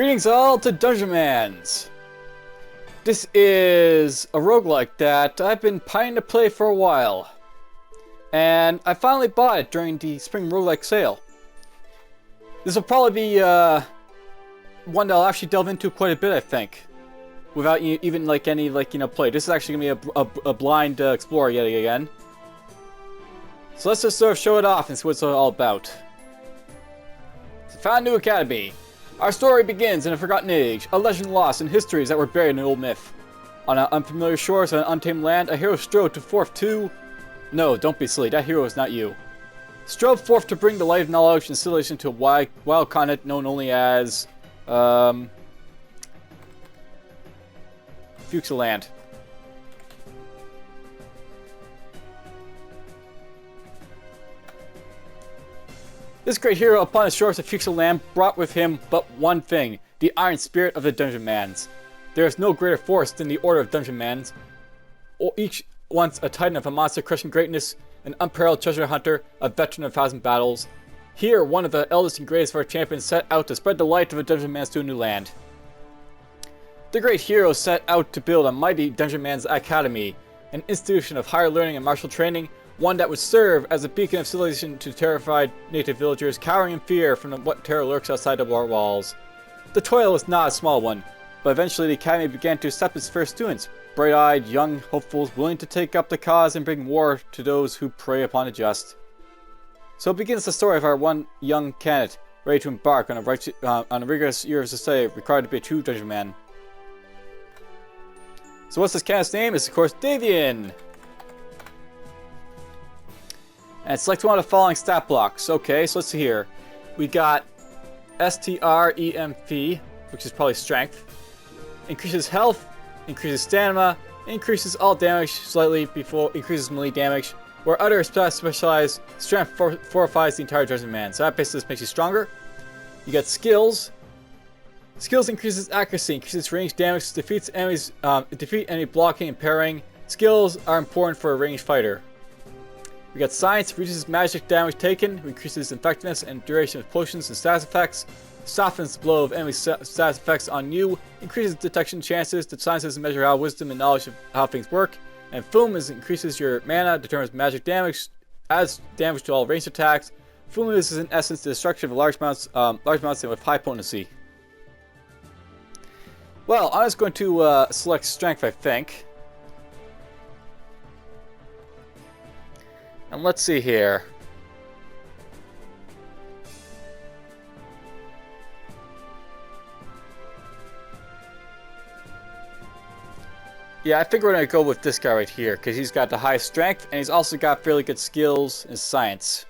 Greetings all to Dungeonmans! This is a roguelike that I've been pining to play for a while. And I finally bought it during the spring roguelike sale. This will probably be one that I'll actually delve into quite a bit, I think. Without even any play. This is actually going to be a blind explorer yet again. So let's just sort of show it off and see what it's all about. Found a new academy. Our story begins in a forgotten age, a legend lost in histories that were buried in an old myth. On unfamiliar shores of an untamed land, a hero strove to forth to... No, don't be silly, that hero is not you. Strove forth to bring the light of knowledge and civilization to a wild continent known only as... DFuxa land. This great hero upon the shores of DFuxa land brought with him but one thing, the iron spirit of the Dungeonmans. There is no greater force than the order of Dungeonmans, each once a titan of a monster-crushing greatness, an unparalleled treasure hunter, a veteran of 1,000 battles. Here, one of the eldest and greatest of our champions set out to spread the light of the Dungeonmans to a new land. The great hero set out to build a mighty Dungeonmans Academy, an institution of higher learning and martial training, one that would serve as a beacon of civilization to terrified native villagers cowering in fear from what terror lurks outside the walls. The toil was not a small one, but eventually the academy began to accept its first students, bright-eyed, young hopefuls willing to take up the cause and bring war to those who prey upon the just. So begins the story of our one young candidate, ready to embark on a rigorous year of society required to be a true dungeon man. So what's this candidate's name? It's of course Davian! And select one of the following stat blocks. Okay, so let's see here. We got STREMP, which is probably strength. Increases health, increases stamina, increases all damage slightly before increases melee damage. Where other specialized strength fortifies the entire Dungeon Man. So that basically just makes you stronger. You got skills. Skills increases accuracy, increases range damage, defeats enemies, defeat enemy blocking and parrying. Skills are important for a ranged fighter. We got science, reduces magic damage taken, increases effectiveness and duration of potions and status effects, softens the blow of enemy status effects on you, increases detection chances, the sciences measure how wisdom and knowledge of how things work, and Foom increases your mana, determines magic damage, adds damage to all ranged attacks. Foom is in essence the destruction of large amounts and with high potency. Well, I'm just going to select strength, I think. And let's see here. Yeah, I think we're going to go with this guy right here, because he's got the highest strength, and he's also got fairly good skills in science.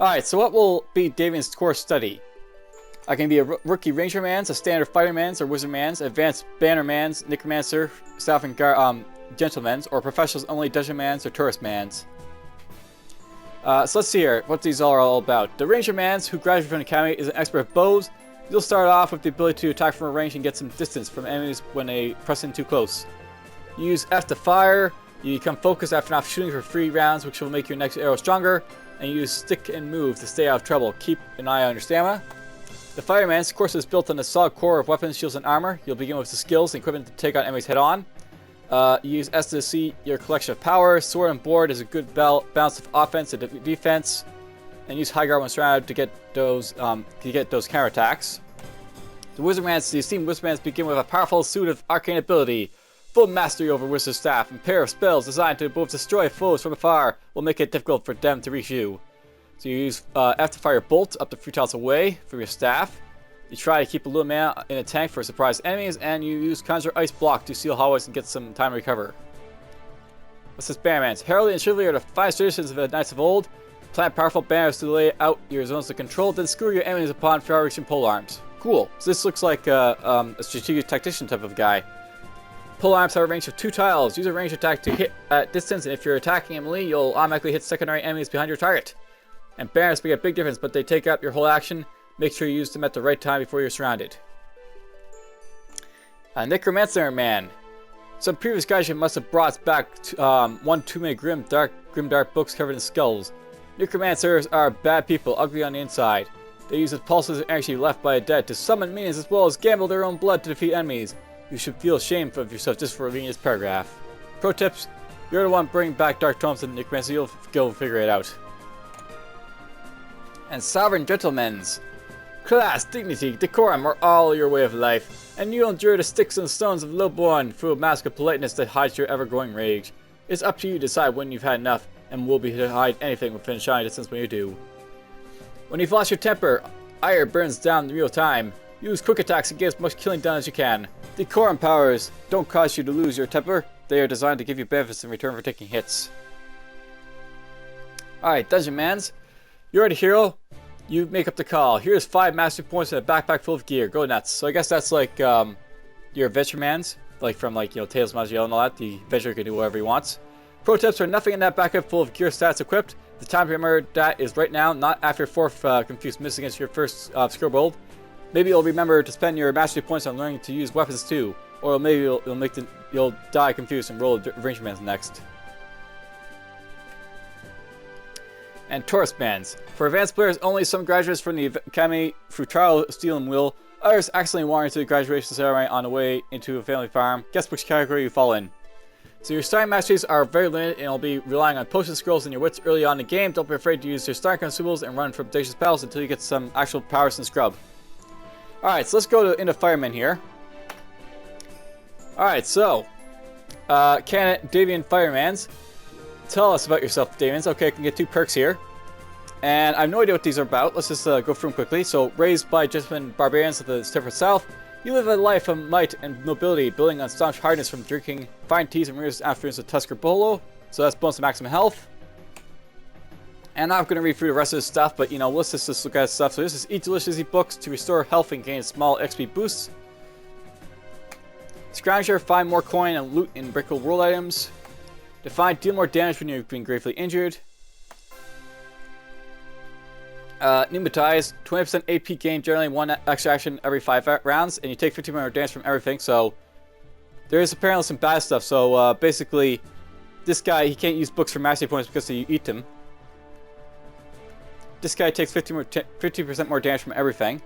Alright, so what will be Davian's core study? I can be a rookie rangermans, a standard fightermans or wizardmans, advanced bannermans, necromancer, staff and gentlemen's, or professionals only dungeonmans or touristmans. So let's see here what these are all about. The rangermans who graduate from the academy is an expert at bows. You'll start off with the ability to attack from a range and get some distance from enemies when they press in too close. You use F to fire. You become focused after not shooting for 3 rounds, which will make your next arrow stronger. And you use stick and move to stay out of trouble. Keep an eye on your stamina. The fireman's course is built on a solid core of weapons, shields, and armor. You'll begin with the skills and equipment to take on enemies head on. You use S to see your collection of power. Sword and board is a good balance of offense and defense. And use high guard when surrounded to get those counterattacks. The wizardmans, the esteemed wizardmans begin with a powerful suit of arcane ability, full mastery over wizard staff, and a pair of spells designed to both destroy foes from afar will make it difficult for them to reach you. So you use F to fire bolt up to 3 tiles away from your staff. You try to keep a little mana in a tank for surprise enemies, and you use Conjure Ice Block to seal hallways and get some time to recover. What's this Bannermans? Heraldry and Chivalry are the finest traditions of the Knights of old. Plant powerful banners to lay out your zones of control, then screw your enemies upon far-reaching polearms. Cool. So this looks like a strategic tactician type of guy. Polearms have a range of 2 tiles. Use a range attack to hit at distance, and if you're attacking a melee, you'll automatically hit secondary enemies behind your target. And banners make a big difference, but they take up your whole action. Make sure you use them at the right time before you're surrounded. Necromancer Man. Some previous guys you must have brought back one too many grim dark books covered in skulls. Necromancers are bad people, ugly on the inside. They use the pulses and energy left by the dead to summon minions as well as gamble their own blood to defeat enemies. You should feel ashamed of yourself just for reading this paragraph. Pro tips: you're the one bringing back Dark Tombstone and Necromancy, you'll go figure it out. And Sovereign Gentlemen's. Class, dignity, decorum are all your way of life, and you endure the sticks and stones of lowborn through a mask of politeness that hides your ever-growing rage. It's up to you to decide when you've had enough, and will be to hide anything within shine distance when you do. When you've lost your temper, ire burns down in real time. Use quick attacks and get as much killing done as you can. Decorum powers don't cause you to lose your temper, they are designed to give you benefits in return for taking hits. Alright, Dungeonmans, you're the hero. You make up the call. Here's 5 mastery points and a backpack full of gear. Go nuts. So I guess that's like your Adventuremans, like from like Tales of Magiel and all that. The adventurer can do whatever he wants. Pro tips are nothing in that backpack full of gear stats equipped. The time to remember that is right now, not after your 4th confused miss against your 1st skill roll. Maybe you'll remember to spend your mastery points on learning to use weapons too, or maybe you'll die confused and roll Rangermans next. And Touristmans. For advanced players only, some graduates from the Academy through trial steal and will. Others accidentally wander into the graduation ceremony on the way into a family farm. Guess which category you fall in. So your starting masteries are very limited and will be relying on potion scrolls and your wits early on in the game. Don't be afraid to use your starting consumables and run from audacious battles until you get some actual powers and scrub. Alright, so let's go into Fireman here. Alright, so candidate Davian Firemans. Tell us about yourself, Davians. Okay, I can get 2 perks here. And I have no idea what these are about. Let's just go through them quickly. So, raised by gentlemen barbarians of the temperate south, you live a life of might and nobility, building on staunch hardness from drinking fine teas and rigorous afternoons of Tusker Bolo. So that's bonus to maximum health. And I'm not going to read through the rest of this stuff, but let's just look at stuff. So this is eat delicious books to restore health and gain small XP boosts. Scrounger, find more coin and loot in Brickle World items. Define, deal more damage when you've been gravely injured. Pneumatize, 20% AP gain, generally 1 extra action every 5 rounds, and you take 15% more damage from everything, so there is apparently some bad stuff. So basically, this guy, he can't use books for mastery points because you eat them. This guy takes 50% more damage from everything.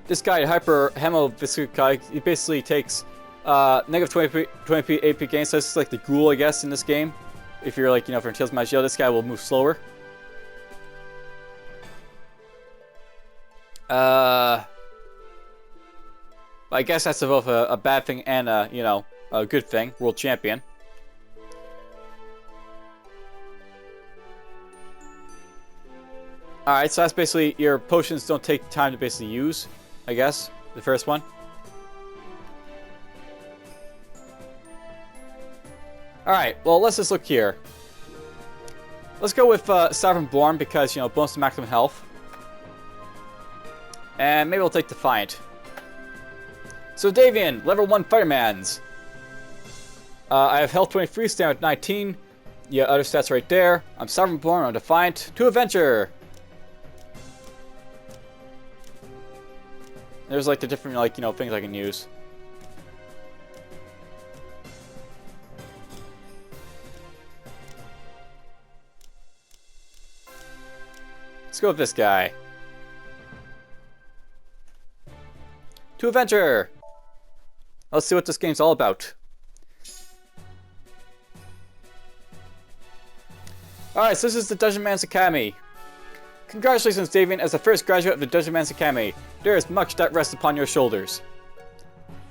This guy, Hyper Hemo Viscukai, he basically takes negative 20 AP gain, so this is like the ghoul, I guess, in this game. If you're like, from Tales of Magiel, this guy will move slower. I guess that's both a bad thing and a good thing. World champion. Alright, so that's basically your potions don't take time to basically use, I guess. The first one. Alright, well, let's just look here. Let's go with Sovereign Born because, bonus to maximum health. And maybe we'll take Defiant. So, Davian, level 1 Firemans. I have health 23, stamina 19. Yeah, other stats right there. I'm Sovereign Born, I'm Defiant. To Adventure! There's like the different, things I can use. Let's go with this guy. To Adventure! Let's see what this game's all about. Alright, so this is the Dungeonmans Academy. Congratulations, Davian, as the first graduate of the Dungeonmans Academy. There is much that rests upon your shoulders.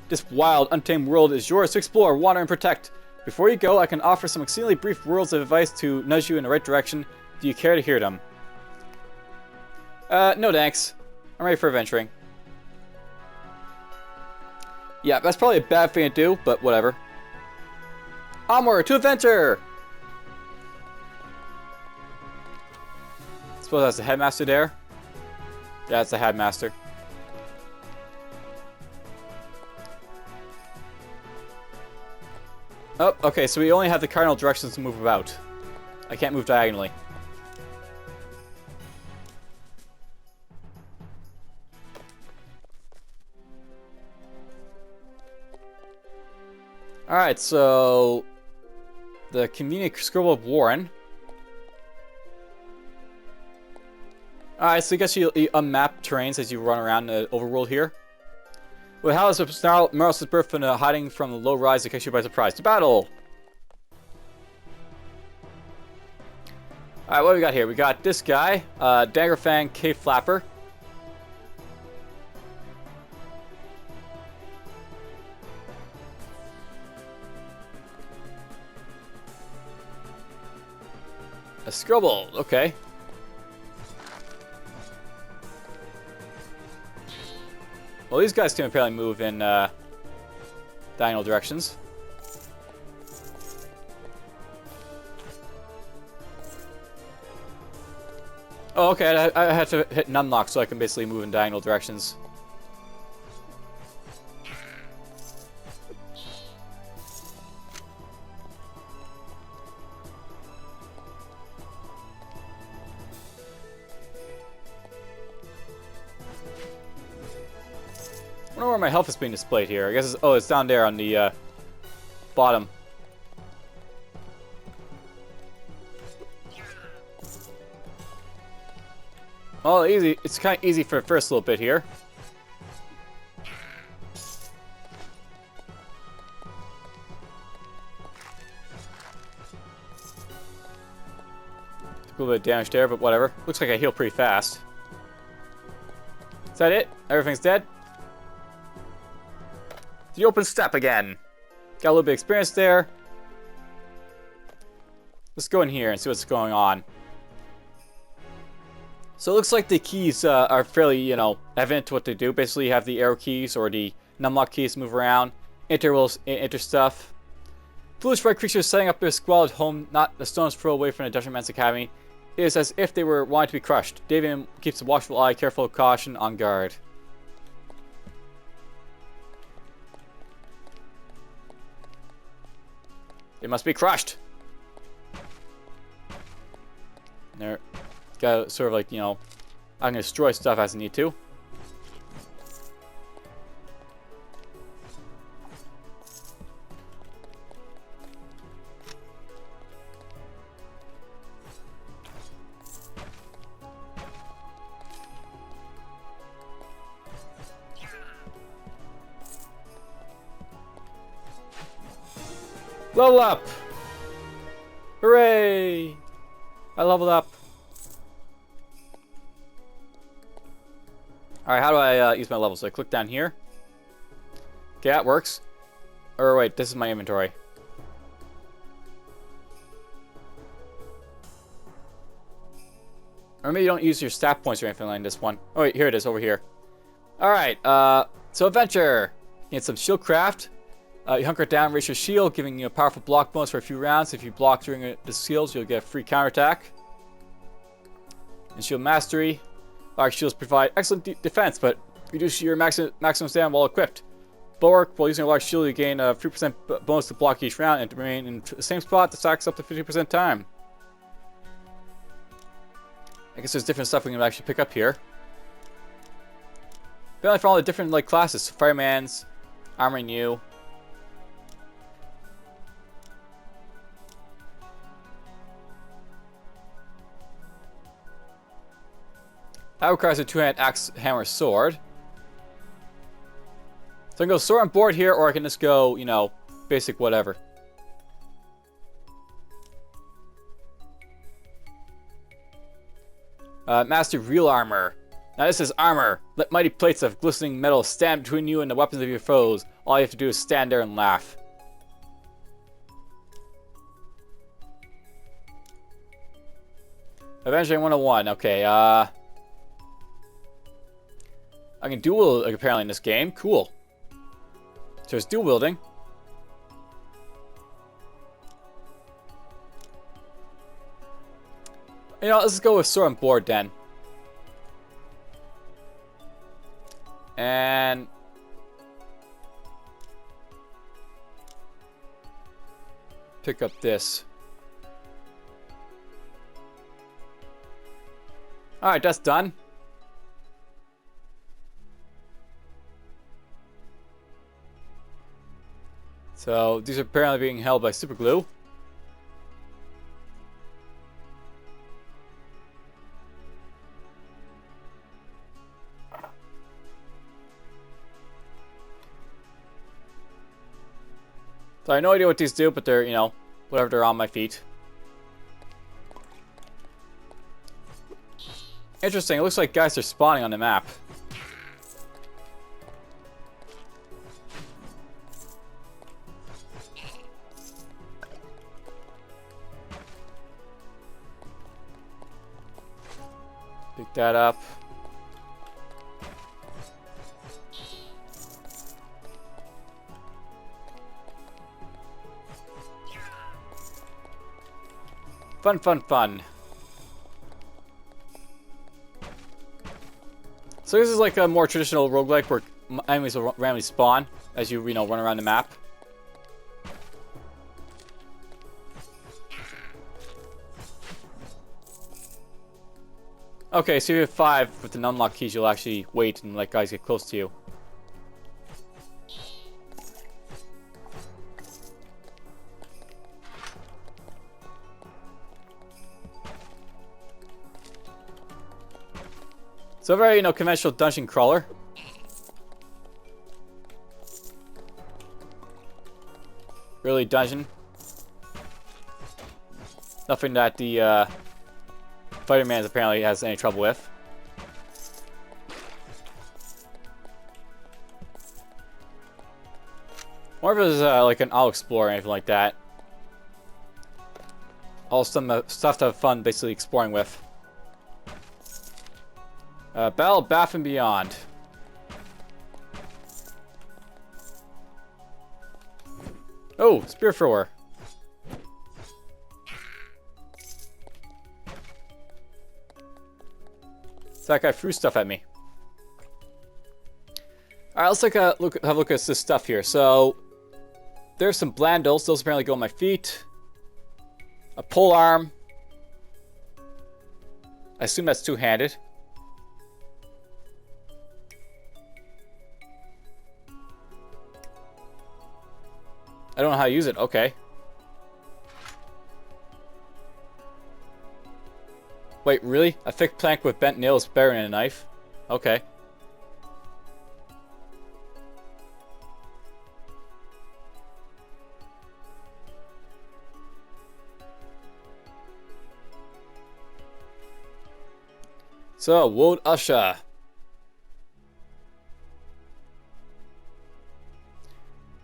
This wild, untamed world is yours to explore, wander, and protect. Before you go, I can offer some exceedingly brief words of advice to nudge you in the right direction. Do you care to hear them? No thanks. I'm ready for adventuring. Yeah, that's probably a bad thing to do, but whatever. Onward to adventure! Suppose that's the headmaster there? Yeah, it's the headmaster. Oh, okay, so we only have the cardinal directions to move about. I can't move diagonally. Alright, so the convenient scroll of Warren. Alright, so I guess you unmap terrains as you run around the overworld here. Well, how is Morales' birth and hiding from the low rise that catch you by surprise? To battle! Alright, what do we got here? We got this guy, Daggerfang Cave Flapper. A Scribble, okay. Well, these guys can apparently move in diagonal directions. Oh, okay, I have to hit numlock so I can basically move in diagonal directions. I wonder where my health is being displayed here. I guess it's, oh, it's down there on the bottom. Oh, easy. It's kind of easy for the first little bit here. Took a little bit of damage there, but whatever. Looks like I heal pretty fast. Is that it? Everything's dead? The open step again. Got a little bit of experience there. Let's go in here and see what's going on. So it looks like the keys are fairly, you know, evident to what they do. Basically, you have the arrow keys or the numlock keys to move around. Enter stuff. Foolish red creatures setting up their squalid home, not a stone's throw away from the Dungeonmans Academy. It is as if they were wanting to be crushed. Davian keeps a watchful eye, careful caution, on guard. They must be crushed. They're gotta sort of like, you know, I'm gonna destroy stuff as I need to. Level up! Hooray! I leveled up. Alright, how do I use my levels? So I click down here. Okay, that works. Or wait, this is my inventory. Or maybe you don't use your stat points or anything like this one. Oh wait, here it is, over here. Alright, so adventure. You need some shield craft. You hunker down, raise your shield, giving you a powerful block bonus for a few rounds. If you block during the skills, you'll get a free counterattack. And shield mastery. Large shields provide excellent defense, but reduce your maximum stand while equipped. Bulwark, while using a large shield, you gain a 3% bonus to block each round and to remain in the same spot that stacks up to 50% time. I guess there's different stuff we can actually pick up here. Apparently for all the different like classes, Fireman's, Armoring You. That requires a two-handed axe, hammer, sword. So I can go sword and board here, or I can just go, you know, basic whatever. Master real armor. Now this is armor. Let mighty plates of glistening metal stand between you and the weapons of your foes. All you have to do is stand there and laugh. Avenging 101. Okay, I can dual wield apparently in this game. Cool. So it's dual wielding. You know, let's go with sword and board then. And pick up this. Alright, that's done. So these are apparently being held by super glue. So I have no idea what these do, but they're, you know, whatever, they're on my feet. Interesting, it looks like guys are spawning on the map. Pick that up. Fun, fun, fun. So this is like a more traditional roguelike where enemies will randomly spawn as you know, run around the map. Okay, so you have 5 with the unlock keys, you'll actually wait and let guys get close to you. So a very, you know, conventional dungeon crawler. Really dungeon. Nothing that the Spider-Man apparently has any trouble with. More of it is like an I'll explore or anything like that. All some stuff to have fun basically exploring with. Battle, Bath, and Beyond. Oh, spear thrower. So that guy threw stuff at me. Alright, let's take a look, have a look at this stuff here. So, there's some blandles. Those apparently go on my feet. A pole arm. I assume that's two-handed. I don't know how to use it. Okay. Wait, really? A thick plank with bent nails is better than a knife? Okay. So, Wood Usher.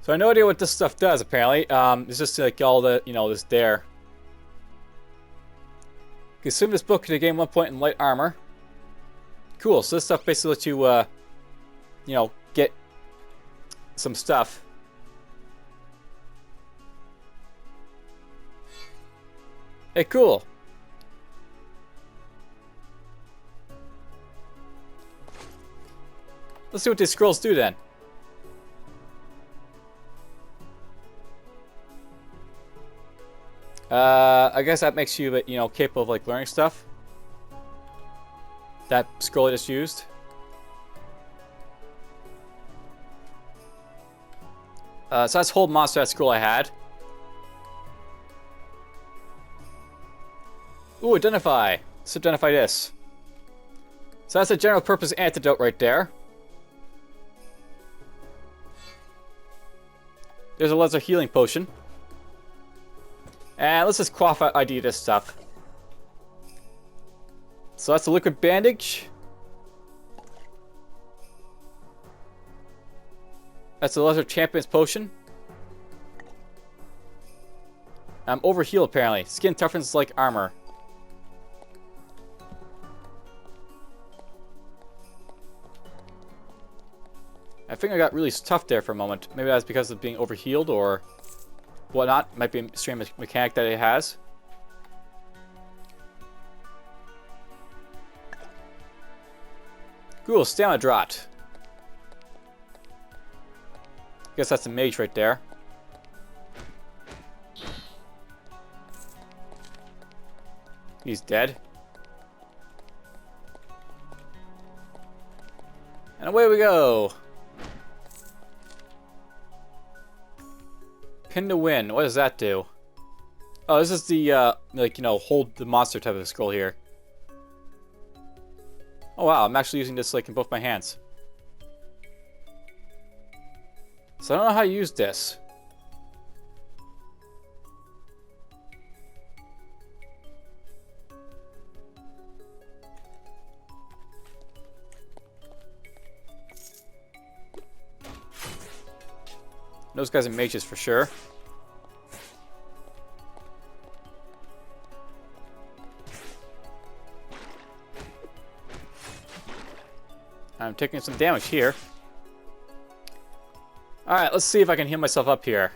So I have no idea what this stuff does, apparently. It's just like all the, you know, this there. Consume this book to gain 1 point in light armor. Cool, so this stuff basically lets you, you know, get some stuff. Hey, cool. Let's see what these scrolls do then. I guess that makes you, you know, capable of like learning stuff. That scroll I just used. So that's hold monster, that scroll I had. Ooh, identify. Let's identify this. So that's a general purpose antidote right there. There's a lesser healing potion. And let's just quaff ID this stuff. So that's a liquid bandage. That's a lesser champion's potion. I'm overhealed apparently. Skin toughness like armor. I think I got really tough there for a moment. Maybe that's because of being overhealed or whatnot. Might be a strange mechanic that it has. Cool, stamina draught. Guess that's a mage right there. He's dead. And away we go. Pin to win. What does that do? Oh, this is the, like, you know, hold the monster type of scroll here. Oh, wow. I'm actually using this, like, in both my hands. So I don't know how to use this. Those guys are mages for sure. I'm taking some damage here. Alright, let's see if I can heal myself up here.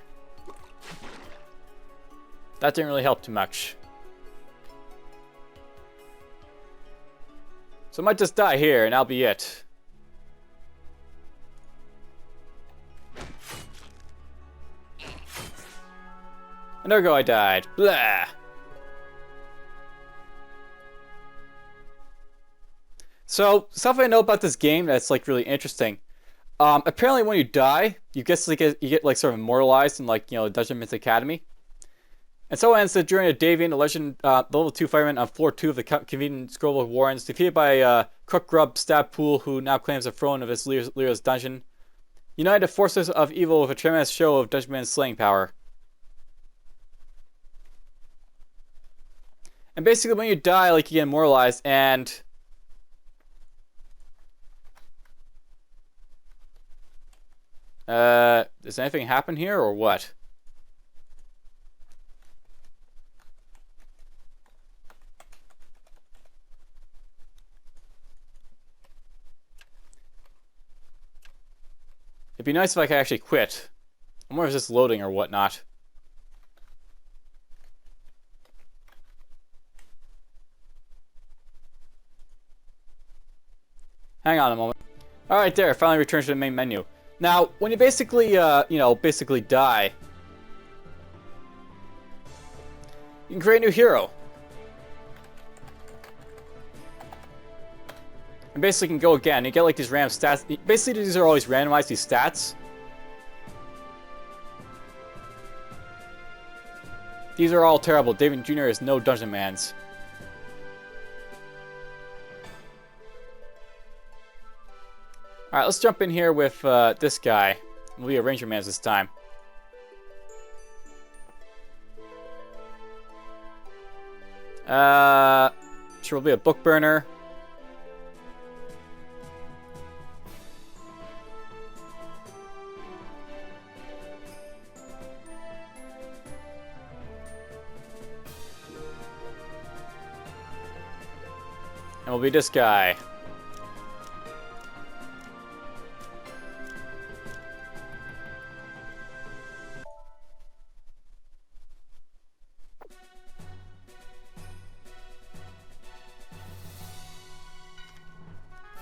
That didn't really help too much. So I might just die here, and that'll be it. And there we go, I died. Blah! So, stuff I know about this game that's like really interesting. Apparently when you die, you get like sort of immortalized in like, you know, Dungeonmans Academy. And so ends that during a Davian, the legend, level 2 fireman on floor 2 of the convenient scroll of Warrens, defeated by Crook Grub Stab Pool, who now claims the throne of his Lyra's dungeon. Unite the forces of evil with a tremendous show of Dungeonman's slaying power. And basically when you die, like, you get immortalized, and does anything happen here, or what? It'd be nice if I could actually quit. I wonder if it's just loading or whatnot. Hang on a moment. Alright, there, finally returned to the main menu. Now, when you basically, basically die, you can create a new hero. And basically can go again. You get like these random stats. Basically, these are always randomized, these stats. These are all terrible. David Jr. is no Dungeonmans. Alright, let's jump in here with this guy. We'll be a Rangermans this time. Sure, we'll be a book burner. And we'll be this guy.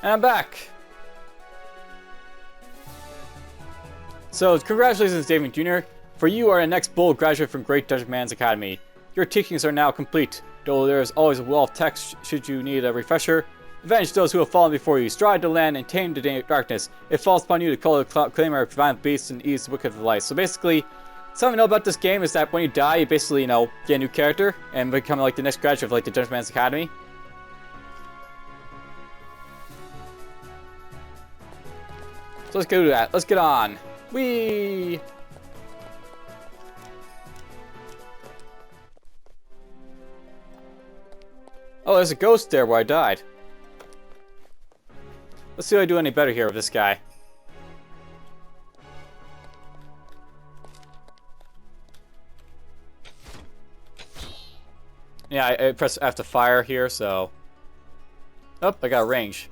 And I'm back. So, congratulations, David Jr. For you are the next bold graduate from Great Dungeonmans Academy. Your teachings are now complete, though there is always a wall of text should you need a refresher. Avenge those who have fallen before you, stride the land, and tame the darkness. It falls upon you to call the claimer of violent beasts and ease the wicked of life. So basically, something I know about this game is that when you die, you basically, you know, get a new character and become like the next graduate of like the Dungeonmans Academy. So let's go do that. Let's get on. Whee! Oh, there's a ghost there where I died. Let's see if I do any better here with this guy. Yeah, I press F to fire here, so... Oh, I got a range.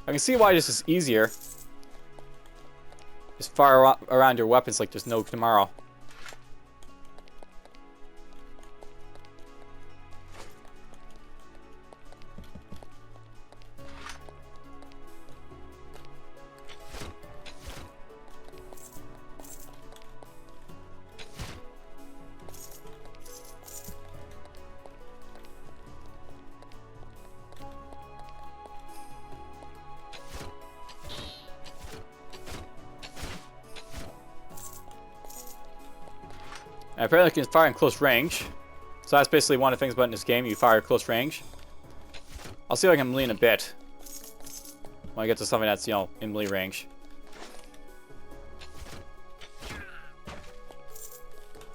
I can see why this is easier. Just fire around your weapons like there's no tomorrow. And apparently you can fire in close range. So that's basically one of the things about in this game, you fire at close range. I'll see if I can melee in a bit. When I get to something that's, you know, in melee range.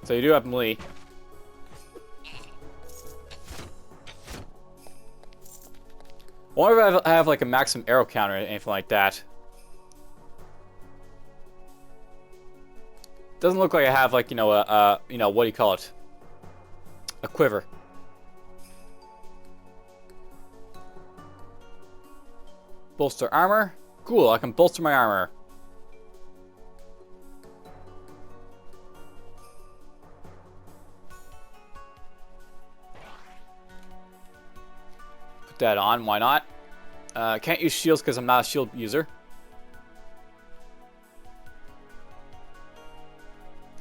So you do have melee. I wonder if I have like a maximum arrow counter or anything like that. Doesn't look like I have like, you know, what do you call it? A quiver. Bolster armor. Cool, I can bolster my armor. Put that on, why not? Can't use shields because I'm not a shield user.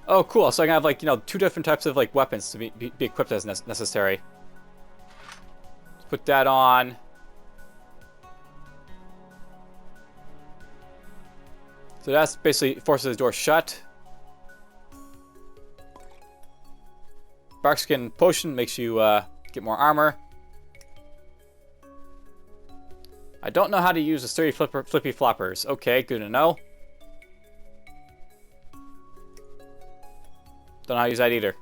Oh, cool. So I can have, like, you know, 2 different types of, like, weapons to be equipped as necessary. Let's put that on. So that's basically forces the door shut. Barkskin potion makes you get more armor. I don't know how to use the sturdy flippy floppers. Okay, good to know. Don't know how to use that either.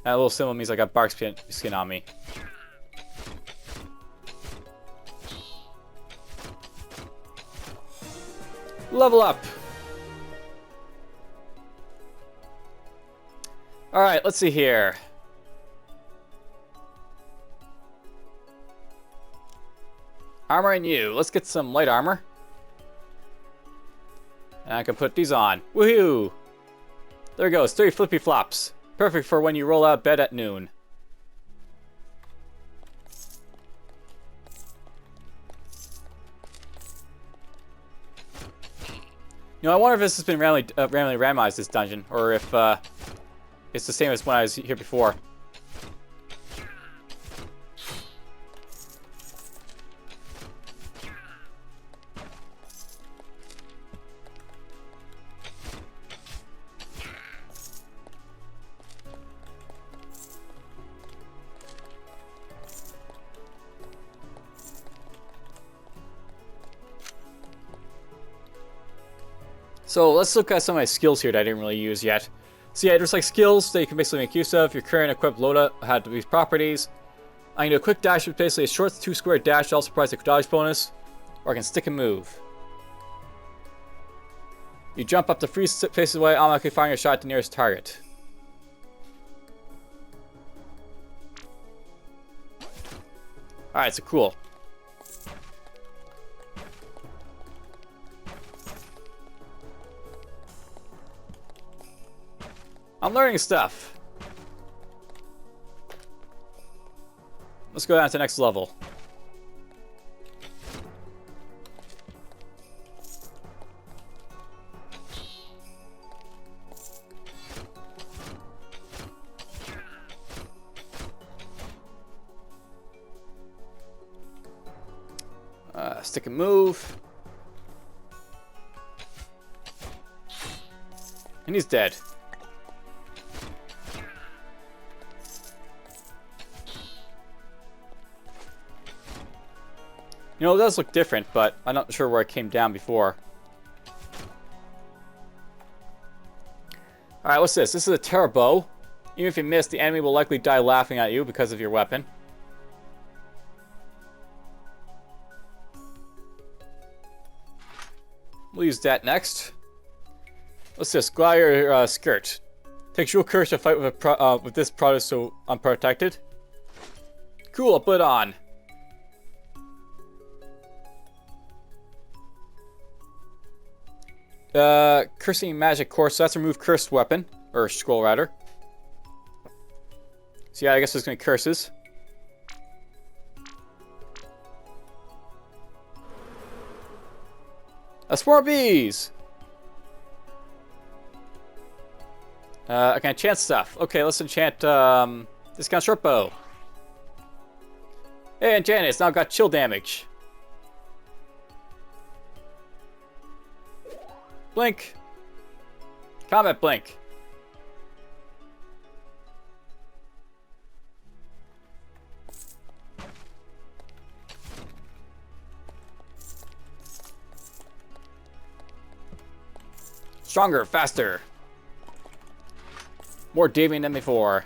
That little symbol means I got bark skin on me. Level up! Alright, let's see here. Armor and you. Let's get some light armor. And I can put these on. Woohoo! There we go, 30 flippy flops. Perfect for when you roll out of bed at noon. You know, I wonder if this has been randomly randomized, this dungeon, or if it's the same as when I was here before. So let's look at some of my skills here that I didn't really use yet. So yeah, there's like skills that you can basically make use of. Your current equipped loadout had these properties. I can do a quick dash, which is basically a short 2-square dash that also provides a dodge bonus. Or I can stick and move. You jump up to 3 paces away, automatically firing a shot at the nearest target. Alright, so cool. I'm learning stuff. Let's go down to the next level. Stick and move. And he's dead. You know, it does look different, but I'm not sure where it came down before. Alright, what's this? This is a terror bow. Even if you miss, the enemy will likely die laughing at you because of your weapon. We'll use that next. What's this? Glider skirt. Takes real courage to fight with this product so unprotected. Cool, I'll put it on. Cursing magic course, so that's remove cursed weapon, or scroll rather. So yeah, I guess there's gonna be curses. A swarm of bees! I can enchant stuff. Okay, let's enchant, discount short bow. Hey, enchant it, it's now got chill damage. Blink. Combat blink. Stronger, faster. More Davian than before.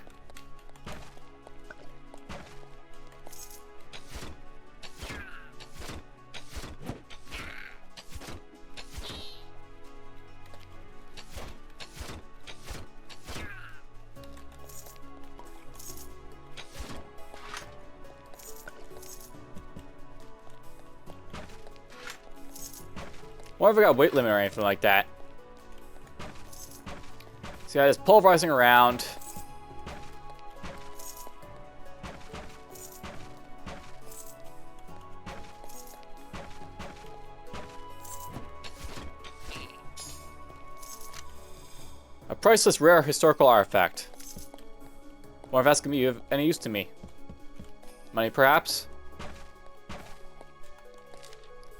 I wonder if I got a weight limit or anything like that. See, I just pulverizing around. A priceless rare historical artifact. Wonder if that's gonna be of any use to me. Money, perhaps?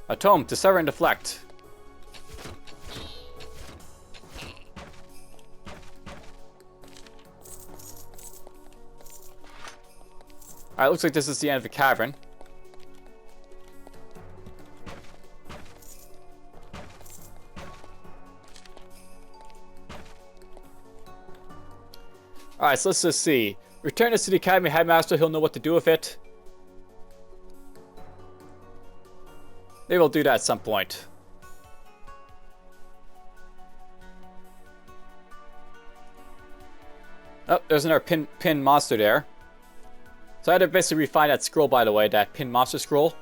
A tome to sever and deflect. Alright, looks like this is the end of the cavern. Alright, so let's just see. Return this to the Academy Headmaster, he'll know what to do with it. Maybe we'll do that at some point. Oh, there's another pin monster there. So I had to basically refine that scroll, by the way, that pin monster scroll.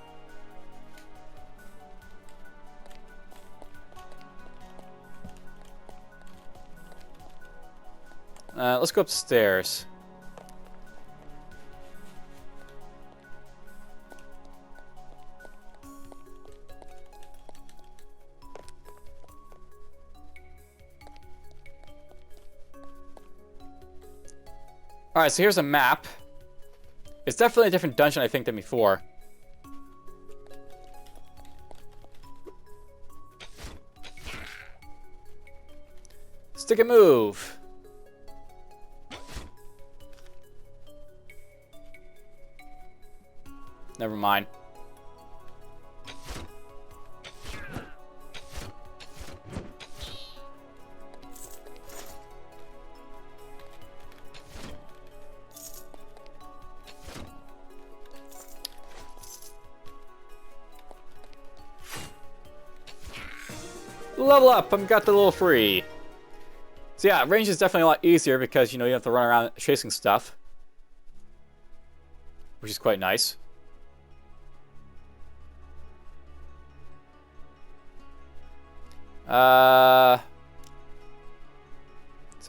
Let's go upstairs. Alright, so here's a map. It's definitely a different dungeon, I think, than before. Stick and move. Never mind. Level up! I've got the little free. So yeah, range is definitely a lot easier because, you know, you have to run around chasing stuff. Which is quite nice. So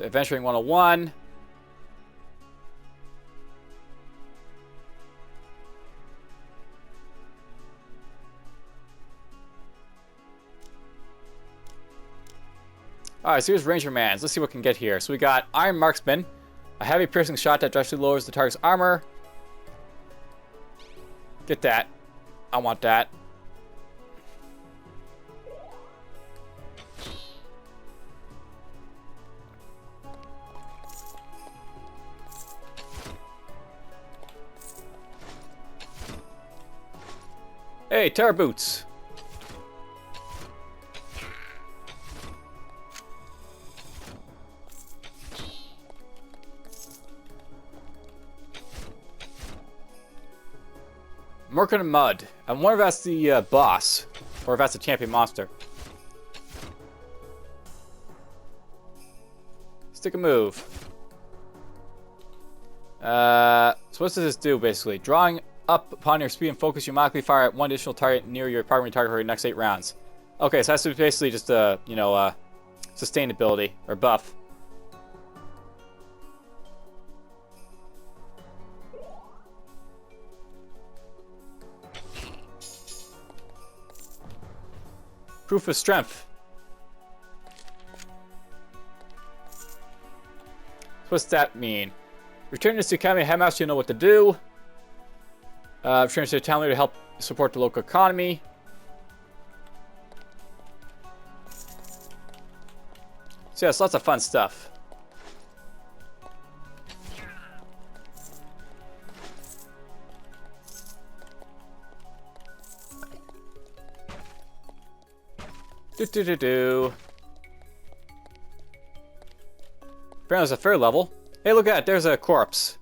Adventuring 101. Alright, so here's Rangermans. Let's see what we can get here. So we got Iron Marksman, a heavy piercing shot that drastically lowers the target's armor. Get that. I want that. Hey, Terror Boots. I'm working in mud. I wonder if that's the boss, or if that's a champion monster. Stick a move. So what does this do, basically? Drawing up upon your speed and focus, you automatically fire at one additional target near your primary target for your next 8 rounds. Okay, so that's basically just a, you know, sustainability, or buff. Proof of strength. What's that mean? Return this to Academy Headmaster, you know what to do. Return this to the town leader to help support the local economy. So yes, lots of fun stuff. Apparently it's a fair level. Hey, look at that. There's a corpse.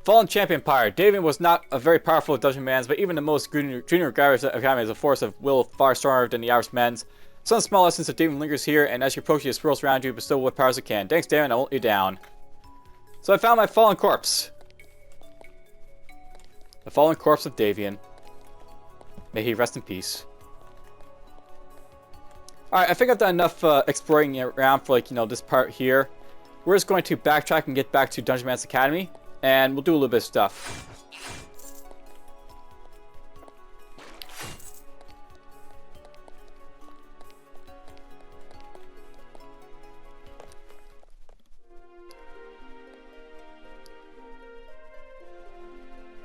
Fallen Champion Pyre. Davian was not a very powerful Dungeonmans, but even the most junior guys of Academy is a force of will far stronger than the average men's. Some small essence of Davian lingers here, and as you approach, it swirls around you, bestow what powers it can. Thanks, Davian. I won't let you down. So I found my fallen corpse. The fallen corpse of Davian. May he rest in peace. Alright, I think I've done enough exploring around for, like, you know, this part here. We're just going to backtrack and get back to Dungeonmans Academy, and we'll do a little bit of stuff.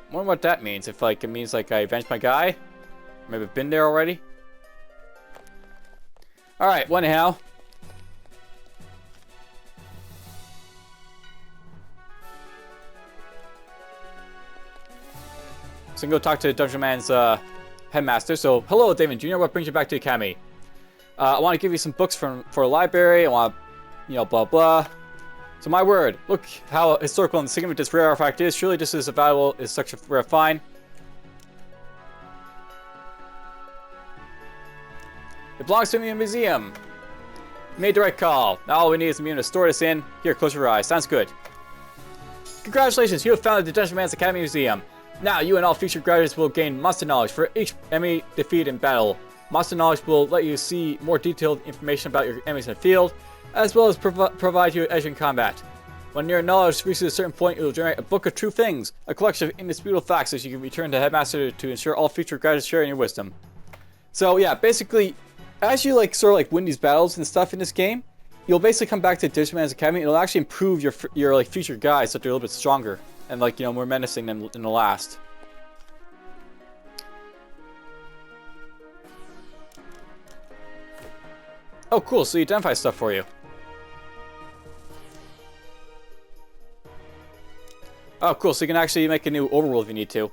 I wonder what that means. If, like, it means, like, I avenged my guy? Maybe I've been there already? Alright, well, anyhow. So I can go talk to Dungeonmans' headmaster. So, hello, David Jr. What brings you back to the Academy? I want to give you some books for a library. I want to, you know, blah, blah. So, my word. Look how historical and significant this rare artifact is. Surely this is as valuable as such a rare find. It belongs to me in a museum. You made the right call. Now all we need is a museum to store this in. Here, close your eyes. Sounds good. Congratulations, you have founded the Dungeonmans Academy Museum. Now, you and all future graduates will gain monster knowledge for each enemy defeat in battle. Monster knowledge will let you see more detailed information about your enemies in the field, as well as provide you edge in combat. When your knowledge reaches a certain point, it will generate a book of true things, a collection of indisputable facts that you can return to Headmaster to ensure all future graduates share in your wisdom. So yeah, basically, as you like sort of like win these battles and stuff in this game, you'll basically come back to Dungeonmans Academy. It'll actually improve your like future guys so they're a little bit stronger and, like, you know, more menacing than in the last. Oh, cool. So you identify stuff for you. Oh, cool. So you can actually make a new overworld if you need to.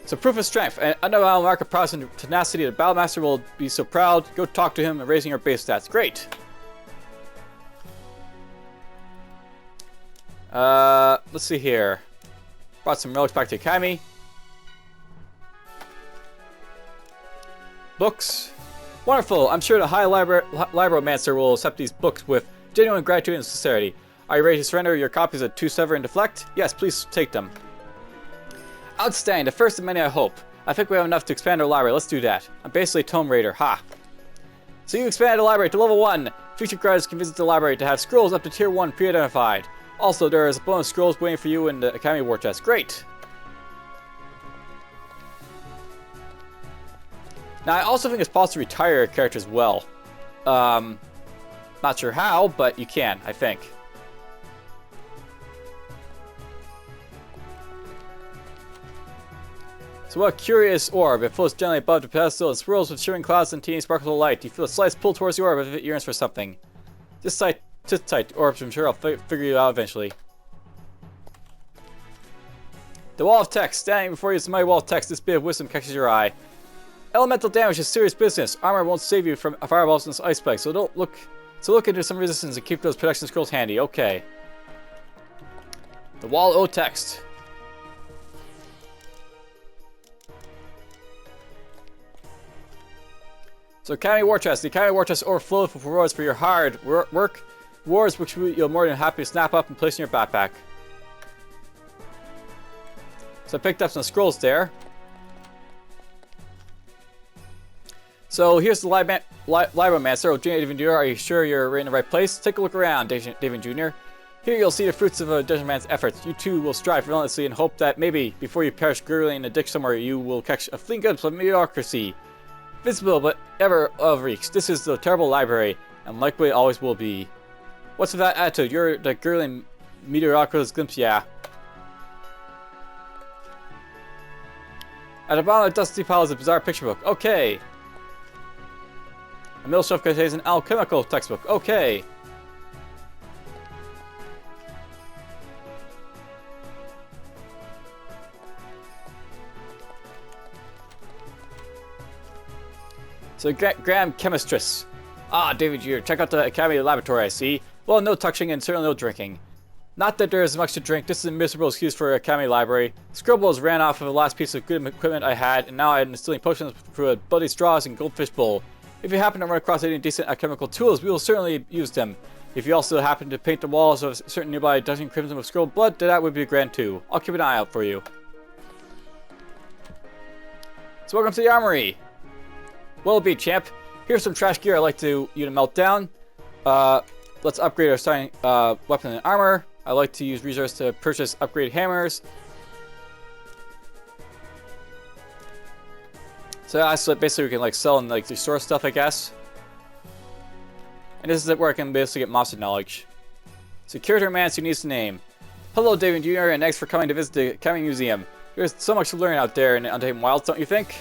So proof of strength. An undeniable mark of prowess and tenacity. The Battlemaster will be so proud. Go talk to him and raising your base stats. Great. Let's see here. Brought some relics back to the Academy. Books. Wonderful. I'm sure the High Libraromancer will accept these books with genuine gratitude and sincerity. Are you ready to surrender your copies of Two Sever and Deflect? Yes, please take them. Outstanding. The first of many, I hope. I think we have enough to expand our library. Let's do that. I'm basically a Tome Raider. Ha. So you expanded the library to level 1. Future graduates can visit the library to have scrolls up to tier 1 pre-identified. Also, there is bonus scrolls waiting for you in the Academy War Chest. Great. Now, I also think it's possible to retire a character as well. Not sure how, but you can, I think. So what a curious orb. It floats gently above the pedestal and swirls with shimmering clouds and teeny sparkles of light. You feel a slight pull towards the orb as if it yearns for something. Just tight, orbs. I'm sure I'll figure you out eventually. The wall of text. Standing before you is the mighty wall of text. This bit of wisdom catches your eye. Elemental damage is serious business. Armor won't save you from fireballs and ice spikes, so look into some resistance and keep those protection scrolls handy. Okay. The wall of text. So Academy War Chest. The Academy War Chest overflows with rewards for your hard work. Rewards which you're more than happy to snap up and place in your backpack. So I picked up some scrolls there. So here's the Libraromancer. Oh, David Jr., are you sure you're in the right place? Take a look around, David Jr. Here you'll see the fruits of a Dungeonman's efforts. You too will strive relentlessly and hope that maybe, before you perish gurgling in a ditch somewhere, you will catch a fleeting glimpse of mediocrity. Visible but ever of reach. This is the terrible library, and likely always will be. What's with that attitude? You're the gurgling mediocrity's glimpse, yeah. At the bottom of the dusty pile is a bizarre picture book. Okay. A middle shelf contains an alchemical textbook. Okay. So, Grand Chemistress. Ah, David Jr., check out the Academy Laboratory, I see. Well, no touching and certainly no drinking. Not that there is much to drink, this is a miserable excuse for Academy Library. Scribbles ran off of the last piece of good equipment I had, and now I am instilling potions through a bloody straws and goldfish bowl. If you happen to run across any decent alchemical tools, we will certainly use them. If you also happen to paint the walls of a certain nearby dungeon crimson with scroll blood, that would be grand too. I'll keep an eye out for you. So welcome to the armory. Well be, champ. Here's some trash gear I'd like you to melt down. Let's upgrade our starting weapon and armor. I like to use resources to purchase upgraded hammers. So that's basically we can like sell and like restore stuff, I guess. And this is where I can basically get monster knowledge. Security Romance, who needs the name? Hello, David Jr., and thanks for coming to visit the Academy Museum. There's so much to learn out there in Untamed Wilds, don't you think?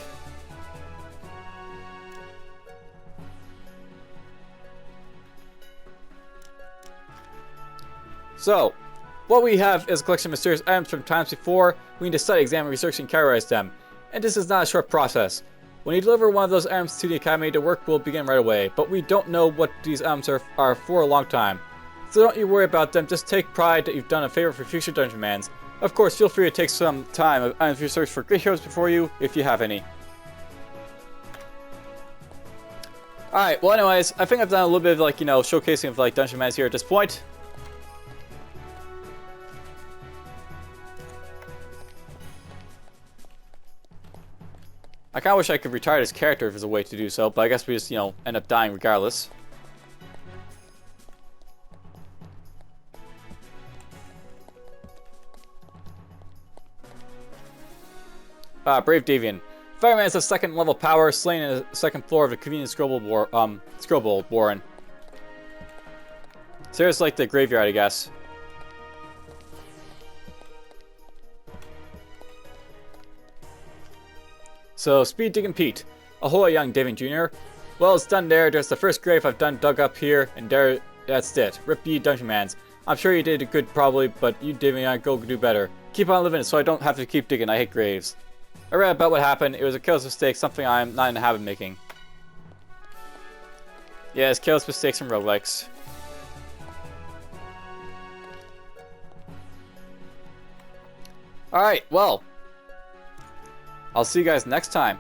So, what we have is a collection of mysterious items from times before. We need to study, examine, research, and categorize them. And this is not a short process. When you deliver one of those items to the Academy, the work will begin right away. But we don't know what these items are for a long time. So don't you worry about them, just take pride that you've done a favor for future Dungeonmans. Of course, feel free to take some time and research for great heroes before you, if you have any. Alright, well anyways, I think I've done a little bit of like, you know, showcasing of like Dungeonmans here at this point. I kinda wish I could retire this character if there's a way to do so, but I guess we just, you know, end up dying regardless. Brave Deviant. Fireman has a second level power, slain in the second floor of the convenient Scrobold Warren. So here's like the graveyard, I guess. So, Speed Digging Pete. Ahoy, young David Jr. Well, it's done there. There's the first grave I've dug up here, and there, that's it. Rip ye Dungeonmans. I'm sure you did good probably, but you David, go do better. Keep on living so I don't have to keep digging. I hate graves. I read about what happened. It was a careless mistake, something I'm not in the habit of making. Yes, careless mistakes and roguelikes. Alright, well. I'll see you guys next time.